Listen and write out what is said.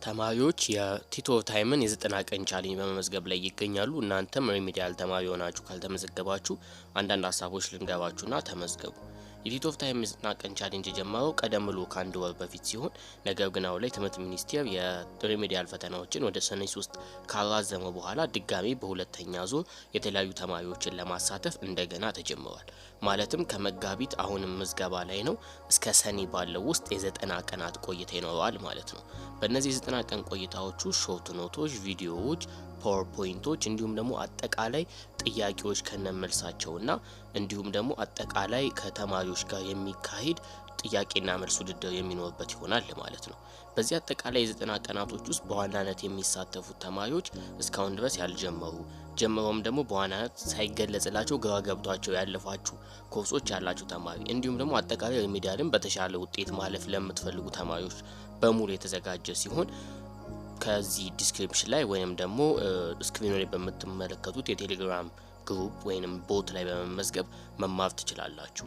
ተማሪዎች የቲቶ ታይምን የ90 ቀን ቻሌንጅ በመመዝገብ ላይ ይገኛሉ። እናንተም ሪሚዲያል ተማሪ ሆናችሁ ካልተመዘገባችሁ አንዳንድ ሀሳቦች ልንገባችሁና ተመዝገቡ። የቲቶ ታይም የ90 ቀን ቻሌንጅ የጀመረው ቀደም ብሎ ከአንድ ወር በፊት ሲሆን ነገር ግን አሁን ላይ ትምህርት ሚኒስቴር የሪሚዲያል ፈተናዎችን ወደ ሰኔ 3 ካራዘመ በኋላ ድጋሚ በሁለተኛ ዙር የተለያዩ ተማሪዎችን ለማሳተፍ እንደገና ተጀምሯል። ማለትም ከመጋቢት አሁንም ምዝገባ ላይ ነው እስከ ሰኔ ባለው ውስጥ የ90 ቀናት ቆይታ ይኖረዋል ማለት ነው። በእነዚህ 90 ቀን ቆይታዎቹ ሾርት ኖቶች፣ ቪዲዮዎች፣ ፓወርፖይንቶች እንዲሁም ደግሞ አጠቃላይ ጥያቄዎች ከነመልሳቸውና እንዲሁም ደግሞ አጠቃላይ ከተማሪዎች ጋር የሚካሄድ ጥያቄና መልስ ውድድር የሚኖርበት ይሆናል ማለት ነው። በዚህ አጠቃላይ የ90 ቀናቶች ውስጥ በዋናነት የሚሳተፉት ተማሪዎች እስካሁን ድረስ ያልጀመሩ ጀምሮም ደግሞ በዋናነት ሳይገለጽላቸው ግራ ገብቷቸው ያለፋችሁ ኮርሶች ያላችሁ ተማሪ እንዲሁም ደግሞ አጠቃላይ ሪሚዲያልን በተሻለ ውጤት ማለፍ ለምትፈልጉ ተማሪዎች በሙሉ የተዘጋጀ ሲሆን ከዚህ ዲስክሪፕሽን ላይ ወይንም ደግሞ ስክሪኑ ላይ በምትመለከቱት የቴሌግራም ግሩፕ ወይንም ቦት ላይ በመመዝገብ መማር ትችላላችሁ።